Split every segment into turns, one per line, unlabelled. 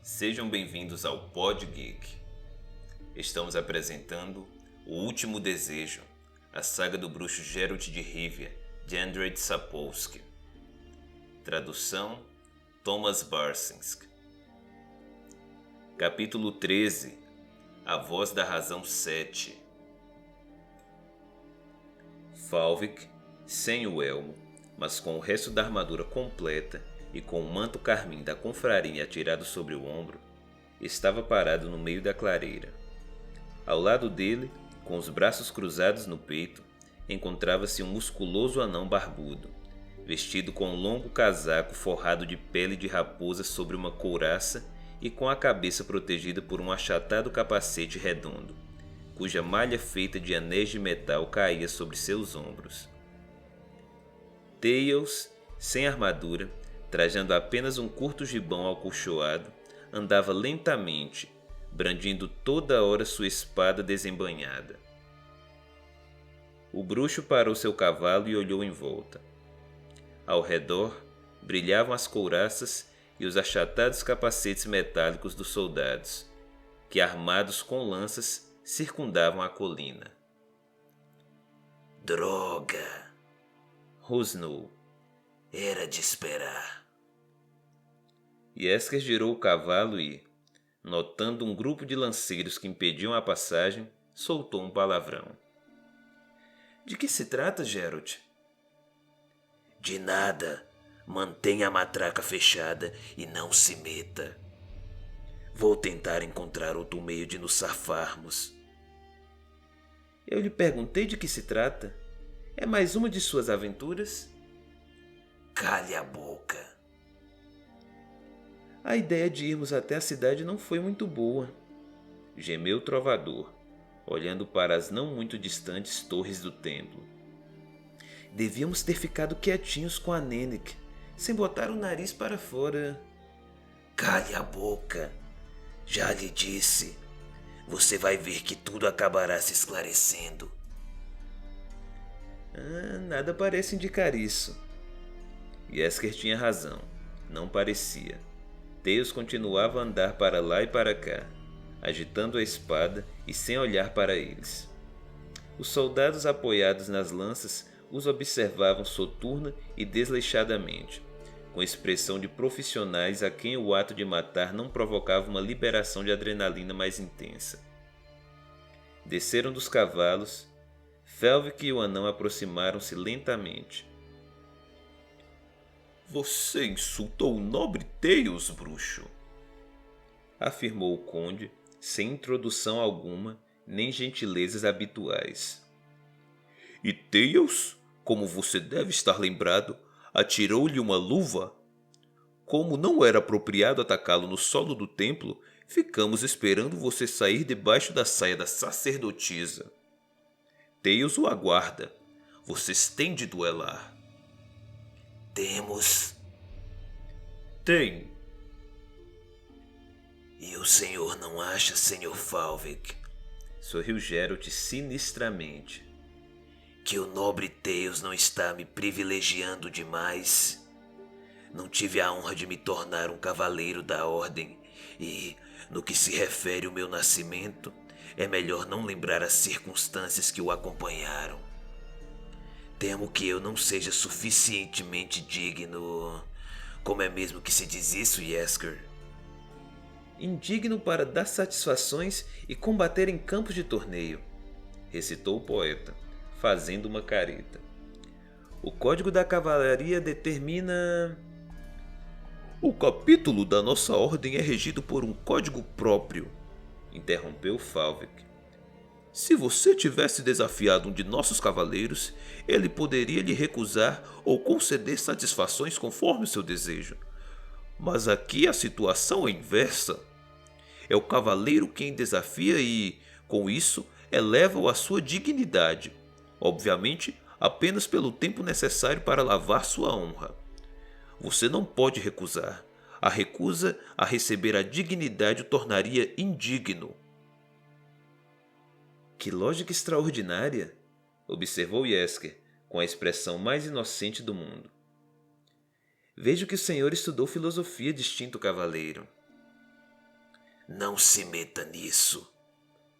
Sejam bem-vindos ao Pod Geek. Estamos apresentando O Último Desejo, a saga do bruxo Geralt de Rivia, de Andrzej Sapkowski. Tradução: Thomas Barsinski. Capítulo 13. A Voz da Razão 7. Falvik, sem o elmo, mas com o resto da armadura completa e com o manto carmim da confraria atirado sobre o ombro, estava parado no meio da clareira. Ao lado dele, com os braços cruzados no peito, encontrava-se um musculoso anão barbudo, vestido com um longo casaco forrado de pele de raposa sobre uma couraça e com a cabeça protegida por um achatado capacete redondo, cuja malha feita de anéis de metal caía sobre seus ombros. Tails, sem armadura, trajando apenas um curto gibão acolchoado, andava lentamente, brandindo toda hora sua espada desembainhada. O bruxo parou seu cavalo e olhou em volta. Ao redor, brilhavam as couraças e os achatados capacetes metálicos dos soldados, que, armados com lanças, circundavam a colina.
Droga!
Rosnou.
Era de esperar.
Jesker girou o cavalo e, notando um grupo de lanceiros que impediam a passagem, soltou um palavrão.
De que se trata, Geralt?
De nada. Mantenha a matraca fechada e não se meta. Vou tentar encontrar outro meio de nos safarmos.
Eu lhe perguntei de que se trata. É mais uma de suas aventuras?
Cale a boca.
A ideia de irmos até a cidade não foi muito boa,
gemeu o trovador, olhando para as não muito distantes torres do templo.
Devíamos ter ficado quietinhos com a Nenneck, sem botar o nariz para fora.
Cale a boca. Já lhe disse. Você vai ver que tudo acabará se esclarecendo.
Nada parece indicar isso.
Jesker tinha razão. Não parecia. Tails continuava a andar para lá e para cá, agitando a espada e sem olhar para eles. Os soldados apoiados nas lanças os observavam soturna e desleixadamente, com expressão de profissionais a quem o ato de matar não provocava uma liberação de adrenalina mais intensa. Desceram dos cavalos. Falvik e o anão aproximaram-se lentamente.
Você insultou o nobre Tails, bruxo?
Afirmou o conde, sem introdução alguma, nem gentilezas habituais.
E Tails, como você deve estar lembrado, atirou-lhe uma luva? Como não era apropriado atacá-lo no solo do templo, ficamos esperando você sair debaixo da saia da sacerdotisa. Tails o aguarda. Vocês têm de duelar.
Temos.
Tem.
E o senhor não acha, senhor Falvik?
Sorriu Geralt sinistramente.
Que o nobre Tails não está me privilegiando demais? Não tive a honra de me tornar um cavaleiro da ordem e, no que se refere ao meu nascimento, é melhor não lembrar as circunstâncias que o acompanharam. Temo que eu não seja suficientemente digno... Como é mesmo que se diz isso, Jesker?
Indigno para dar satisfações e combater em campos de torneio,
recitou o poeta, fazendo uma careta.
O Código da Cavalaria determina...
O capítulo da nossa ordem é regido por um código próprio,
interrompeu Falvik.
Se você tivesse desafiado um de nossos cavaleiros, ele poderia lhe recusar ou conceder satisfações conforme o seu desejo. Mas aqui a situação é inversa. É o cavaleiro quem desafia e, com isso, eleva-o à sua dignidade. Obviamente, apenas pelo tempo necessário para lavar sua honra. Você não pode recusar. A recusa a receber a dignidade o tornaria indigno.
Que lógica extraordinária,
observou Jesker, com a expressão mais inocente do mundo.
Vejo que o senhor estudou filosofia, distinto cavaleiro.
Não se meta nisso,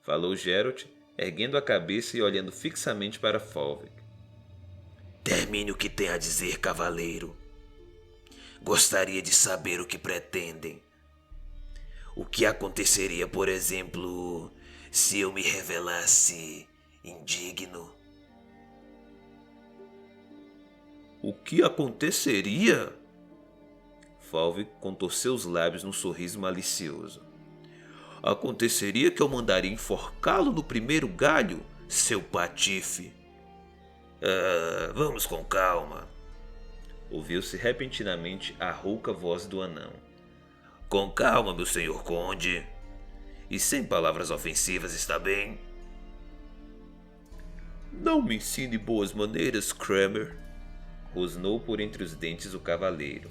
falou Geralt, erguendo a cabeça e olhando fixamente para Falvik.
Termine o que tem a dizer, cavaleiro. Gostaria de saber o que pretendem. O que aconteceria, por exemplo, se eu me revelasse indigno?
O que aconteceria?
Falvik contorceu os lábios num sorriso malicioso.
Aconteceria que eu mandaria enforcá-lo no primeiro galho, seu patife.
Vamos com calma.
Ouviu-se repentinamente a rouca voz do anão.
Com calma, meu senhor conde. E sem palavras ofensivas, está bem?
Não me ensine boas maneiras, Kramer.
Rosnou por entre os dentes o cavaleiro.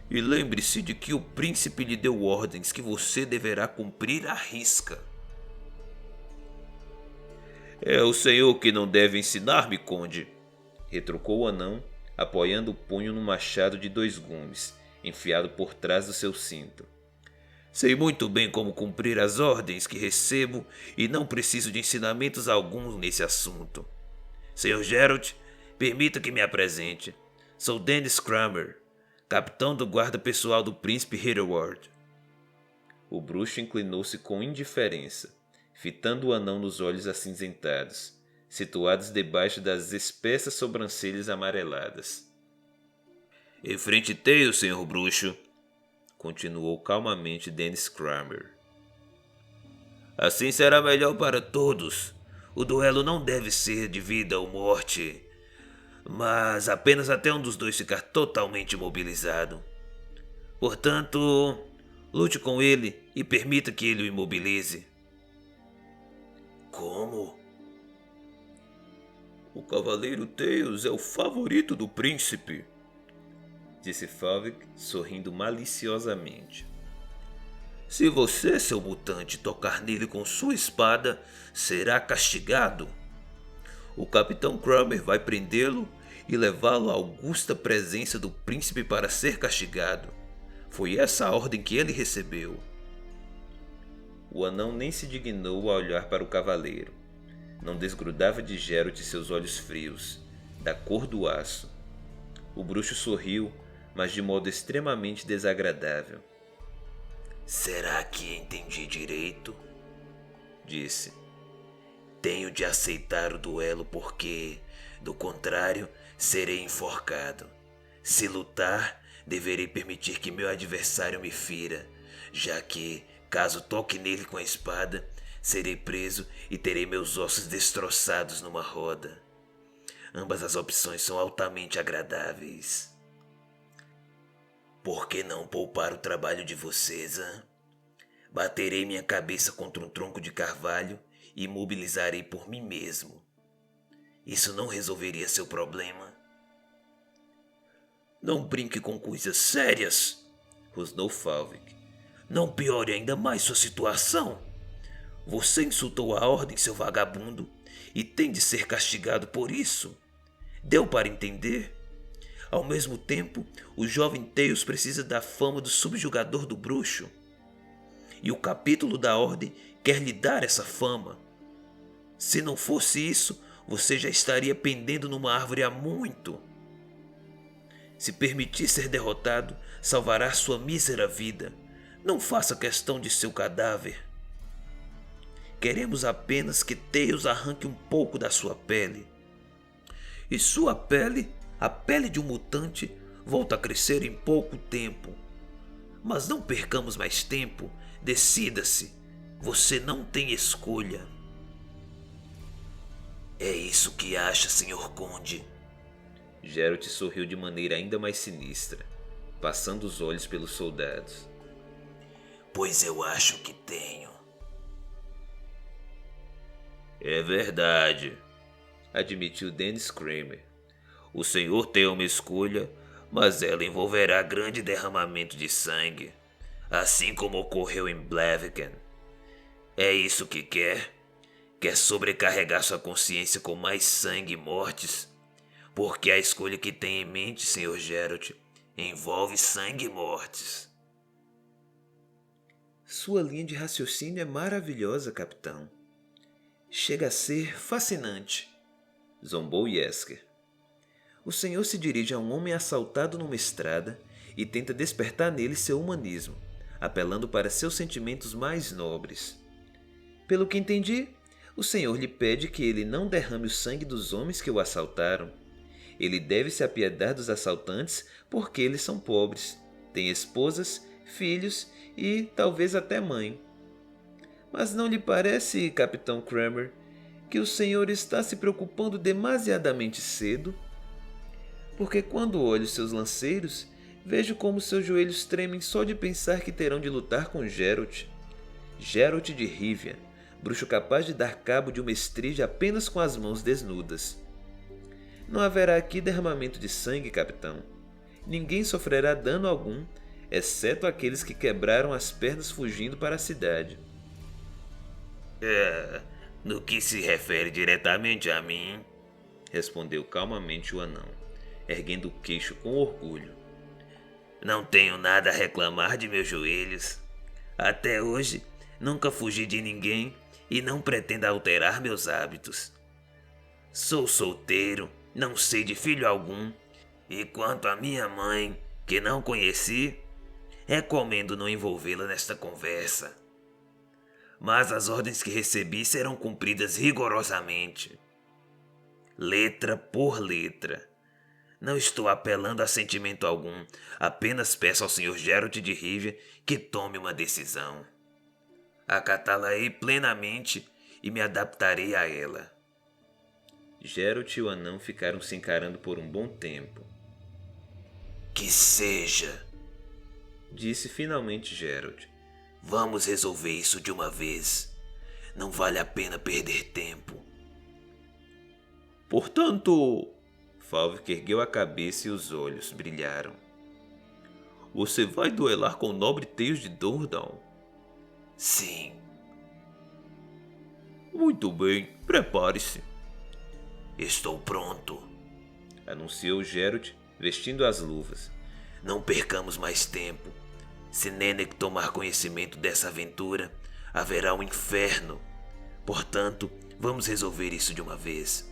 E lembre-se de que o príncipe lhe deu ordens que você deverá cumprir à risca.
É o senhor que não deve ensinar-me, conde, retrucou o anão, apoiando o punho no machado de 2 gumes, enfiado por trás do seu cinto.
Sei muito bem como cumprir as ordens que recebo e não preciso de ensinamentos alguns nesse assunto.
Senhor Geralt, permita que me apresente. Sou Dennis Kramer, capitão do guarda pessoal do príncipe Hitherward.
O bruxo inclinou-se com indiferença, fitando o anão nos olhos acinzentados, situados debaixo das espessas sobrancelhas amareladas.
Enfrente-o, senhor bruxo,
continuou calmamente Dennis Kramer.
Assim será melhor para todos. O duelo não deve ser de vida ou morte, mas apenas até um dos dois ficar totalmente imobilizado. Portanto, lute com ele e permita que ele o imobilize. Como?
O cavaleiro Tails é o favorito do príncipe,
disse Falvik, sorrindo maliciosamente.
Se você, seu mutante, tocar nele com sua espada, será castigado.
O capitão Kramer vai prendê-lo e levá-lo à augusta presença do príncipe para ser castigado. Foi essa a ordem que ele recebeu.
O anão nem se dignou a olhar para o cavaleiro. Não desgrudava de Geralt seus olhos frios, da cor do aço. O bruxo sorriu, mas de modo extremamente desagradável.
Será que entendi direito?
Disse.
Tenho de aceitar o duelo porque, do contrário, serei enforcado. Se lutar, deverei permitir que meu adversário me fira, já que, caso toque nele com a espada, serei preso e terei meus ossos destroçados numa roda. Ambas as opções são altamente agradáveis. Por que não poupar o trabalho de vocês, hein? Baterei minha cabeça contra um tronco de carvalho e imobilizarei por mim mesmo. Isso não resolveria seu problema?
Não brinque com coisas sérias,
rosnou Falvik.
Não piore ainda mais sua situação. Você insultou a ordem, seu vagabundo, e tem de ser castigado por isso. Deu para entender? Ao mesmo tempo, o jovem Tails precisa da fama do subjugador do bruxo. E o capítulo da ordem quer lhe dar essa fama. Se não fosse isso, você já estaria pendendo numa árvore há muito. Se permitir ser derrotado, salvará sua mísera vida. Não faça questão de seu cadáver. Queremos apenas que Tails arranque um pouco da sua pele. E sua pele, a pele de um mutante, volta a crescer em pouco tempo. Mas não percamos mais tempo. Decida-se. Você não tem escolha. É isso que acha, senhor conde?
Geralt sorriu de maneira ainda mais sinistra, passando os olhos pelos soldados.
Pois eu acho que tenho.
É verdade, admitiu Dennis Kramer.
O senhor tem uma escolha, mas ela envolverá grande derramamento de sangue, assim como ocorreu em Blaviken. É isso que quer? Quer sobrecarregar sua consciência com mais sangue e mortes? Porque a escolha que tem em mente, senhor Geralt, envolve sangue e mortes.
Sua linha de raciocínio é maravilhosa, capitão. Chega a ser fascinante,
zombou Yesker.
O senhor se dirige a um homem assaltado numa estrada e tenta despertar nele seu humanismo, apelando para seus sentimentos mais nobres. Pelo que entendi, o senhor lhe pede que ele não derrame o sangue dos homens que o assaltaram. Ele deve se apiedar dos assaltantes porque eles são pobres, têm esposas, filhos e talvez até mãe. Mas não lhe parece, Capitão Kramer, que o senhor está se preocupando demasiadamente cedo? Porque quando olho seus lanceiros, vejo como seus joelhos tremem só de pensar que terão de lutar com Geralt. Geralt de Rivia, bruxo capaz de dar cabo de uma esтрige apenas com as mãos desnudas. Não haverá aqui derramamento de sangue, capitão. Ninguém sofrerá dano algum, exceto aqueles que quebraram as pernas fugindo para a cidade.
No que se refere diretamente a mim,
respondeu calmamente o anão, erguendo o queixo com orgulho.
Não tenho nada a reclamar de meus joelhos. Até hoje, nunca fugi de ninguém e não pretendo alterar meus hábitos. Sou solteiro, não sei de filho algum, e quanto à minha mãe, que não conheci, recomendo não envolvê-la nesta conversa. Mas as ordens que recebi serão cumpridas rigorosamente, letra por letra. Não estou apelando a sentimento algum, apenas peço ao Sr. Geralt de Rivia que tome uma decisão. Acatá-la-ei plenamente e me adaptarei a ela.
Geralt e o anão ficaram se encarando por um bom tempo.
Que seja,
disse finalmente Geralt.
Vamos resolver isso de uma vez. Não vale a pena perder tempo.
Portanto,
Falvik ergueu a cabeça e os olhos brilharam.
Você vai duelar com o nobre Tails de Doordahl?
Sim.
Muito bem, prepare-se.
Estou pronto,
anunciou Geralt, vestindo as luvas.
Não percamos mais tempo. Se Nenneck tomar conhecimento dessa aventura, haverá um inferno. Portanto, vamos resolver isso de uma vez.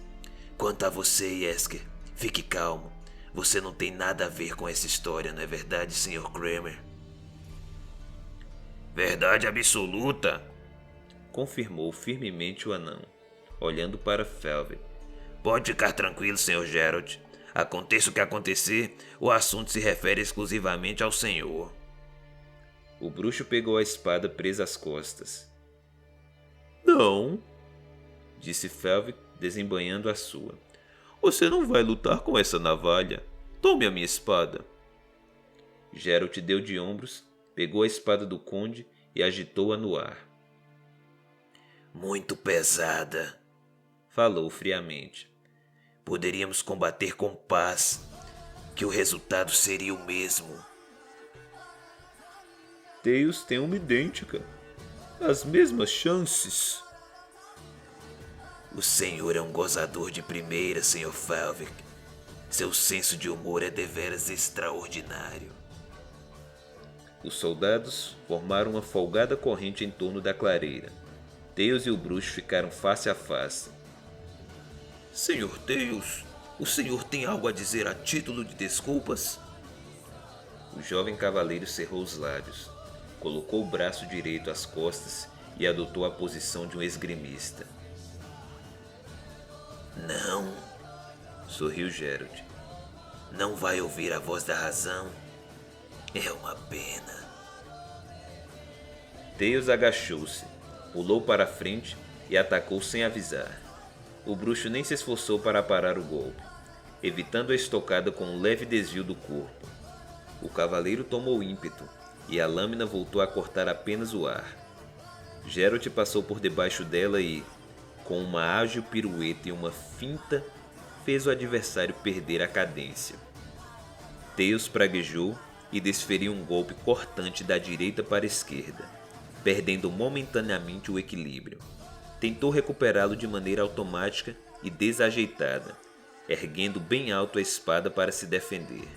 Quanto a você, Yesker, fique calmo. Você não tem nada a ver com essa história, não é verdade, Sr. Kramer? Verdade absoluta,
confirmou firmemente o anão, olhando para Falvik.
Pode ficar tranquilo, Sr. Geralt. Aconteça o que acontecer, o assunto se refere exclusivamente ao senhor.
O bruxo pegou a espada presa às costas.
Não,
disse Falvik, desembainhando a sua.
Você não vai lutar com essa navalha. Tome a minha espada.
Geralt deu de ombros, pegou a espada do conde e agitou-a no ar.
Muito pesada,
falou friamente.
Poderíamos combater com paz, que o resultado seria o mesmo.
Tails tem uma idêntica. As mesmas chances.
O senhor é um gozador de primeira, Sr. Falvik. Seu senso de humor é deveras extraordinário.
Os soldados formaram uma folgada corrente em torno da clareira. Tails e o bruxo ficaram face a face.
Sr. Tails, o senhor tem algo a dizer a título de desculpas?
O jovem cavaleiro cerrou os lábios, colocou o braço direito às costas e adotou a posição de um esgrimista.
Não,
sorriu Geralt.
Não vai ouvir a voz da razão. É uma pena.
Tails agachou-se, pulou para a frente e atacou sem avisar. O bruxo nem se esforçou para parar o golpe, evitando a estocada com um leve desvio do corpo. O cavaleiro tomou ímpeto e a lâmina voltou a cortar apenas o ar. Geralt passou por debaixo dela e, com uma ágil pirueta e uma finta, fez o adversário perder a cadência. Tails praguejou e desferiu um golpe cortante da direita para a esquerda, perdendo momentaneamente o equilíbrio. Tentou recuperá-lo de maneira automática e desajeitada, erguendo bem alto a espada para se defender.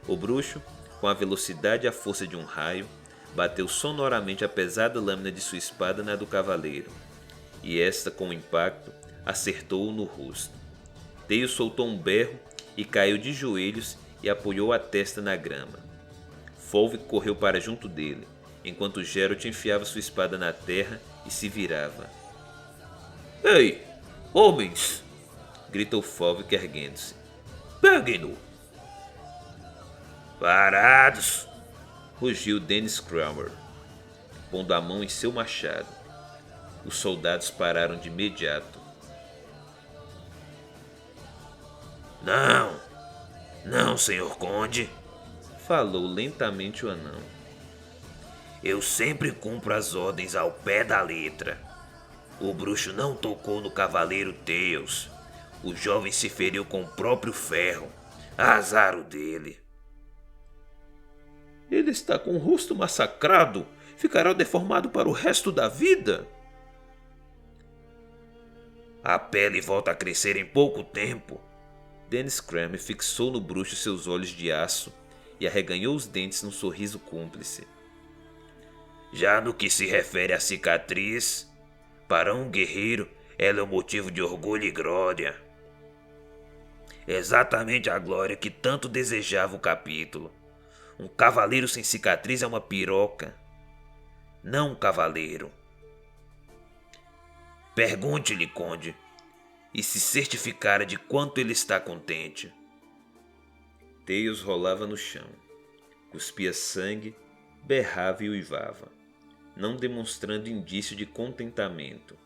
O bruxo, com a velocidade e a força de um raio, bateu sonoramente a pesada lâmina de sua espada na do cavaleiro, e esta, com o impacto, acertou-o no rosto. Tails soltou um berro e caiu de joelhos e apoiou a testa na grama. Fólvic correu para junto dele, enquanto Geralt enfiava sua espada na terra e se virava.
Ei, homens!
Gritou Fólvic erguendo-se.
Peguem-no!
Parados!
Rugiu Dennis Cramer, pondo a mão em seu machado. Os soldados pararam de imediato.
Não, senhor conde.
Falou lentamente o anão.
Eu sempre cumpro as ordens ao pé da letra. O bruxo não tocou no cavaleiro Tails. O jovem se feriu com o próprio ferro. Azar o dele.
Ele está com o rosto massacrado. Ficará deformado para o resto da vida.
A pele volta a crescer em pouco tempo.
Dennis Cramer fixou no bruxo seus olhos de aço e arreganhou os dentes num sorriso cúmplice.
Já no que se refere à cicatriz, para um guerreiro, ela é um motivo de orgulho e glória. Exatamente a glória que tanto desejava o capítulo. Um cavaleiro sem cicatriz é uma piroca, não um cavaleiro. Pergunte-lhe, conde, e se certificara de quanto ele está contente.
Tails rolava no chão, cuspia sangue, berrava e uivava, não demonstrando indício de contentamento.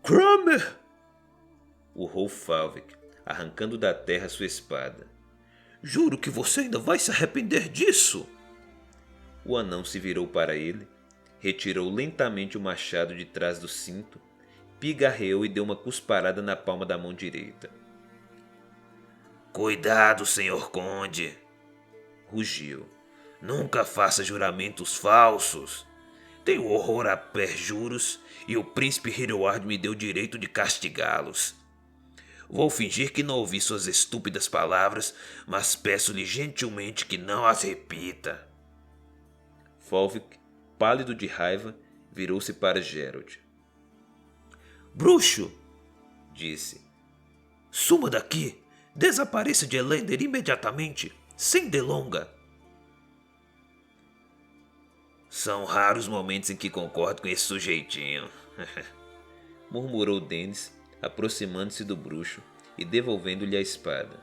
Cramer!
Urrou Fólvic, arrancando da terra sua espada.
Juro que você ainda vai se arrepender disso!
O anão se virou para ele, retirou lentamente o machado de trás do cinto, pigarreou e deu uma cusparada na palma da mão direita.
Cuidado, senhor conde!
Rugiu.
Nunca faça juramentos falsos. Tenho horror a perjuros e o príncipe Hiroard me deu o direito de castigá-los. Vou fingir que não ouvi suas estúpidas palavras, mas peço-lhe gentilmente que não as repita.
Fólvic, pálido de raiva, virou-se para Geralt.
Bruxo!
Disse.
Suma daqui! Desapareça de Elender imediatamente, sem delonga! São raros momentos em que concordo com esse sujeitinho.
Murmurou Dennis, aproximando-se do bruxo e devolvendo-lhe a espada.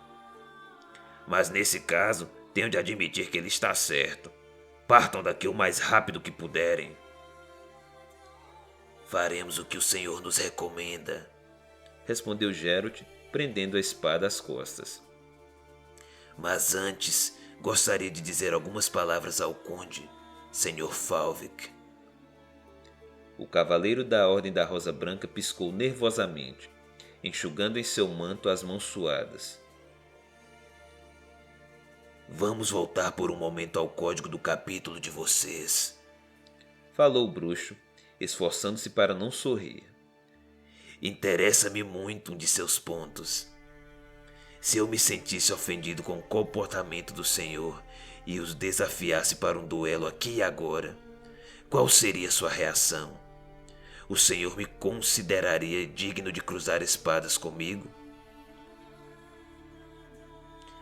Mas nesse caso, tenho de admitir que ele está certo. Partam daqui o mais rápido que puderem. Faremos o que o senhor nos recomenda,
respondeu Geralt, prendendo a espada às costas.
Mas antes, gostaria de dizer algumas palavras ao conde, senhor Fólvic.
O cavaleiro da Ordem da Rosa Branca piscou nervosamente, enxugando em seu manto as mãos suadas.
Vamos voltar por um momento ao código do capítulo de vocês,
falou o bruxo, esforçando-se para não sorrir.
Interessa-me muito um de seus pontos. Se eu me sentisse ofendido com o comportamento do senhor e os desafiasse para um duelo aqui e agora, qual seria sua reação? O senhor me consideraria digno de cruzar espadas comigo?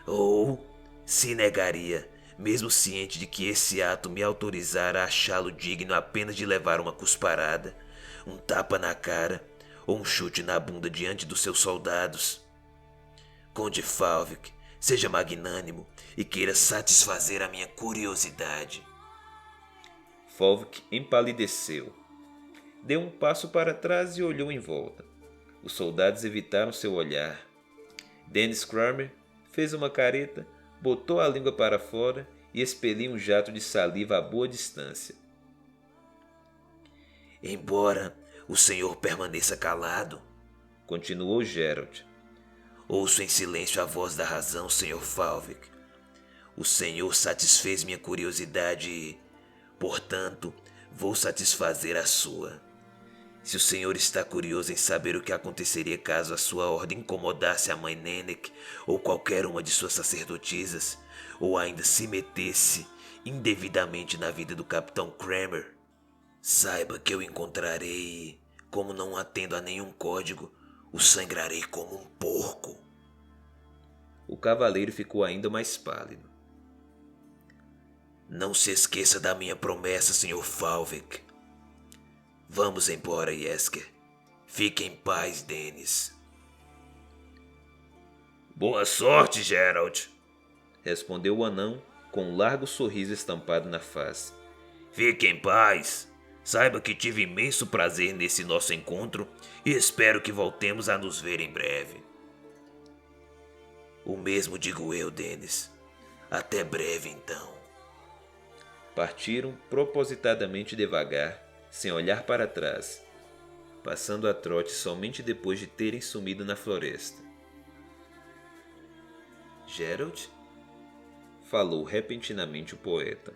Ou se negaria, mesmo ciente de que esse ato me autorizara a achá-lo digno apenas de levar uma cusparada, um tapa na cara ou um chute na bunda diante dos seus soldados? Conde Fólvic, seja magnânimo e queira satisfazer a minha curiosidade.
Fólvic empalideceu. Deu um passo para trás e olhou em volta. Os soldados evitaram seu olhar. Dennis Cramer fez uma careta, botou a língua para fora e expeliu um jato de saliva a boa distância.
Embora o senhor permaneça calado,
continuou Geralt,
ouço em silêncio a voz da razão, senhor Fólvic. O senhor satisfez minha curiosidade e, portanto, vou satisfazer a sua. Se o senhor está curioso em saber o que aconteceria caso a sua ordem incomodasse a mãe Nenneck ou qualquer uma de suas sacerdotisas, ou ainda se metesse indevidamente na vida do Capitão Kramer, saiba que eu encontrarei e, como não atendo a nenhum código, o sangrarei como um porco.
O cavaleiro ficou ainda mais pálido.
Não se esqueça da minha promessa, Sr. Falvik. Vamos embora, Yesker. Fique em paz, Dennis.
Boa sorte, Geralt,
Respondeu o anão com um largo sorriso estampado na face.
Fique em paz. Saiba que tive imenso prazer nesse nosso encontro e espero que voltemos a nos ver em breve. O mesmo digo eu, Dennis. Até breve, então.
Partiram propositadamente devagar, sem olhar para trás, passando a trote somente depois de terem sumido na floresta. Geralt? Falou repentinamente o poeta.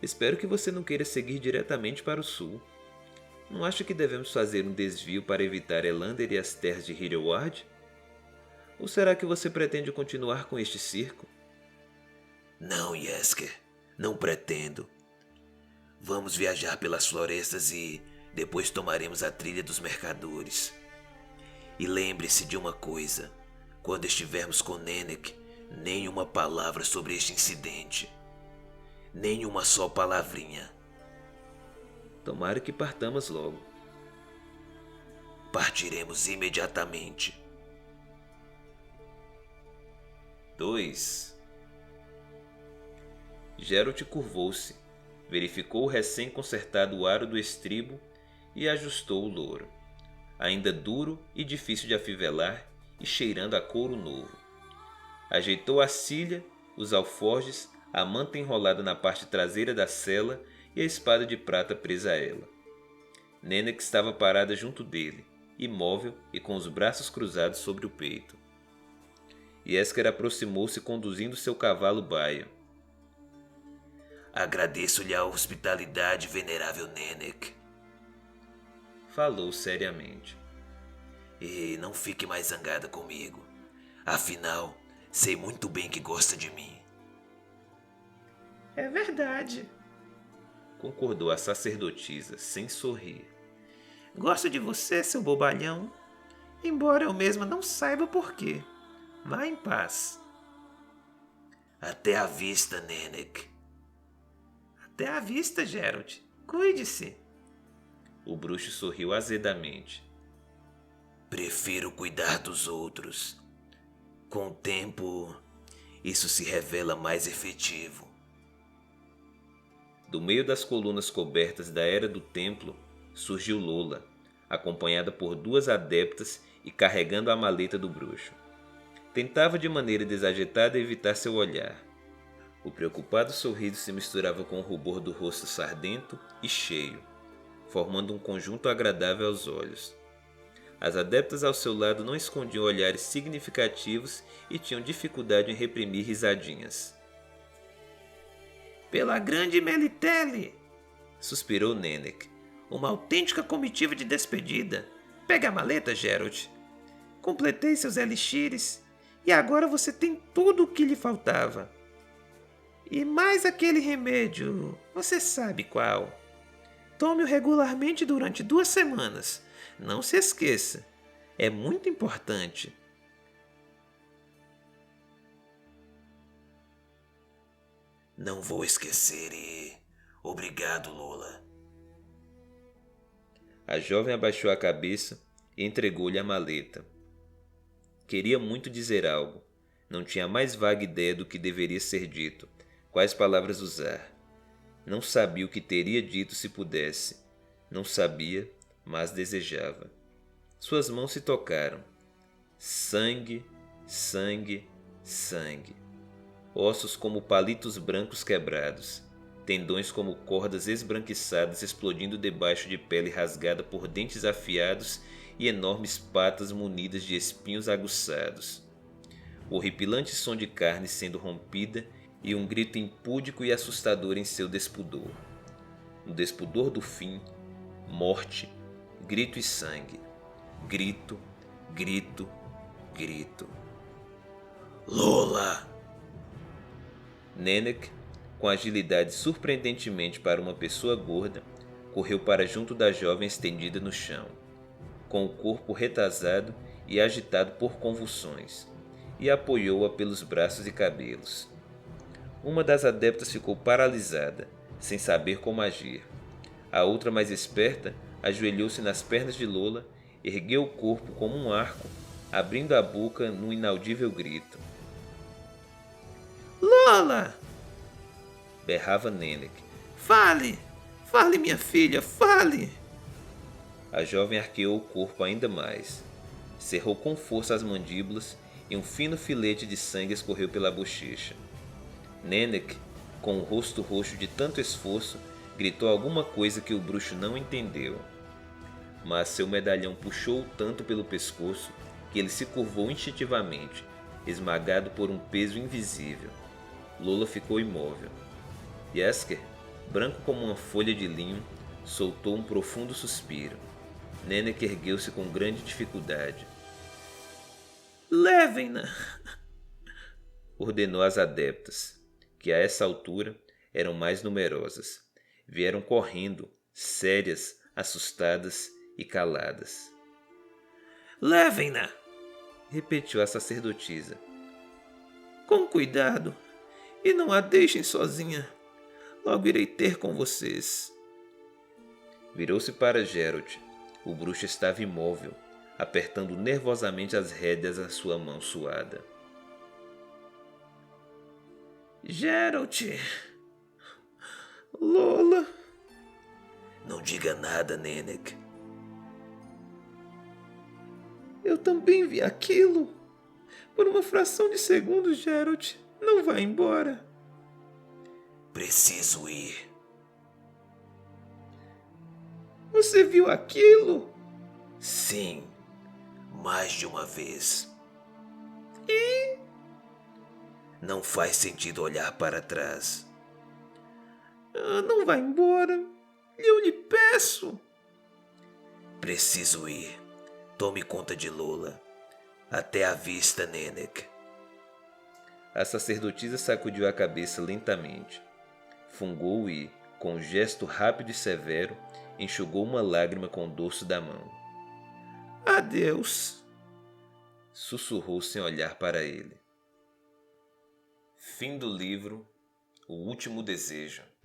Espero que você não queira seguir diretamente para o sul. Não acha que devemos fazer um desvio para evitar Elander e as terras de Hyreward? Ou será que você pretende continuar com este circo?
Não, Yesker. Não pretendo. Vamos viajar pelas florestas e depois tomaremos a trilha dos mercadores. E lembre-se de uma coisa. Quando estivermos com Nennek, nenhuma palavra sobre este incidente. Nenhuma só palavrinha.
Tomara que partamos logo.
Partiremos imediatamente.
2. Geralt curvou-se, verificou o recém-consertado aro do estribo e ajustou o louro, ainda duro e difícil de afivelar e cheirando a couro novo. Ajeitou a cilha, os alforjes, a manta enrolada na parte traseira da sela e a espada de prata presa a ela. Nennek estava parada junto dele, imóvel e com os braços cruzados sobre o peito. Yesker aproximou-se conduzindo seu cavalo baio.
Agradeço-lhe a hospitalidade, venerável Nennek.
Falou seriamente.
E não fique mais zangada comigo. Afinal, sei muito bem que gosta de mim.
É verdade, concordou a sacerdotisa, sem sorrir. Gosto de você, seu bobalhão, embora eu mesma não saiba por quê. Vá em paz.
Até a vista, Nennek.
Até a vista, Geralt. Cuide-se. O bruxo sorriu azedamente.
Prefiro cuidar dos outros. Com o tempo, isso se revela mais efetivo.
Do meio das colunas cobertas da era do templo, surgiu Lola, acompanhada por 2 adeptas e carregando a maleta do bruxo. Tentava de maneira desagitada evitar seu olhar. O preocupado sorriso se misturava com o rubor do rosto sardento e cheio, formando um conjunto agradável aos olhos. As adeptas ao seu lado não escondiam olhares significativos e tinham dificuldade em reprimir risadinhas. Pela grande Melitele! Suspirou Nennek. Uma autêntica comitiva de despedida. Pega a maleta, Geralt. Completei seus elixires e agora você tem tudo o que lhe faltava. E mais aquele remédio, você sabe qual. Tome-o regularmente durante 2 semanas. Não se esqueça, é muito importante.
Não vou esquecer e... Obrigado, Lola.
A jovem abaixou a cabeça e entregou-lhe a maleta. Queria muito dizer algo. Não tinha a mais vaga ideia do que deveria ser dito, quais palavras usar. Não sabia o que teria dito se pudesse. Não sabia, mas desejava. Suas mãos se tocaram. Sangue, sangue, sangue. Ossos como palitos brancos quebrados. Tendões como cordas esbranquiçadas explodindo debaixo de pele rasgada por dentes afiados e enormes patas munidas de espinhos aguçados. O horripilante som de carne sendo rompida e um grito impúdico e assustador em seu despudor. No despudor do fim, morte, grito e sangue. Grito, grito, grito.
Lola!
Nennek,
com agilidade surpreendentemente para uma pessoa gorda, correu para junto da jovem estendida no chão, com o corpo retasado e agitado por convulsões, e apoiou-a pelos braços e cabelos. Uma das adeptas ficou paralisada, sem saber como agir. A outra, mais esperta, ajoelhou-se nas pernas de Lola, ergueu o corpo como um arco, abrindo a boca num inaudível grito.
Lola!
Berrava Nenek.
Fale! Fale, minha filha, fale!
A jovem arqueou o corpo ainda mais, cerrou com força as mandíbulas e um fino filete de sangue escorreu pela bochecha. Nenek, com o rosto roxo de tanto esforço, gritou alguma coisa que o bruxo não entendeu. Mas seu medalhão puxou-o tanto pelo pescoço que ele se curvou instintivamente, esmagado por um peso invisível. Lola ficou imóvel. Jaskier, branco como uma folha de linho, soltou um profundo suspiro. Nenek ergueu-se com grande dificuldade.
Levem-na!
Ordenou às adeptas, que a essa altura eram mais numerosas. Vieram correndo, sérias, assustadas e caladas.
Levem-na!
Repetiu a sacerdotisa.
Com cuidado, e não a deixem sozinha. Logo irei ter com vocês.
Virou-se para Geralt. O bruxo estava imóvel, apertando nervosamente as rédeas à sua mão suada.
Geralt! Lola!
Não diga nada, Nenek.
Eu também vi aquilo. Por uma fração de segundo, Geralt. Não vá embora.
Preciso ir.
Você viu aquilo?
Sim, mais de uma vez.
E?
Não faz sentido olhar para trás.
Não vá embora. Eu lhe peço.
Preciso ir. Tome conta de Lola. Até a vista, Nenek.
A sacerdotisa sacudiu a cabeça lentamente. Fungou e, com um gesto rápido e severo, enxugou uma lágrima com o dorso da mão.
Adeus,
sussurrou sem olhar para ele. Fim do livro O Último Desejo.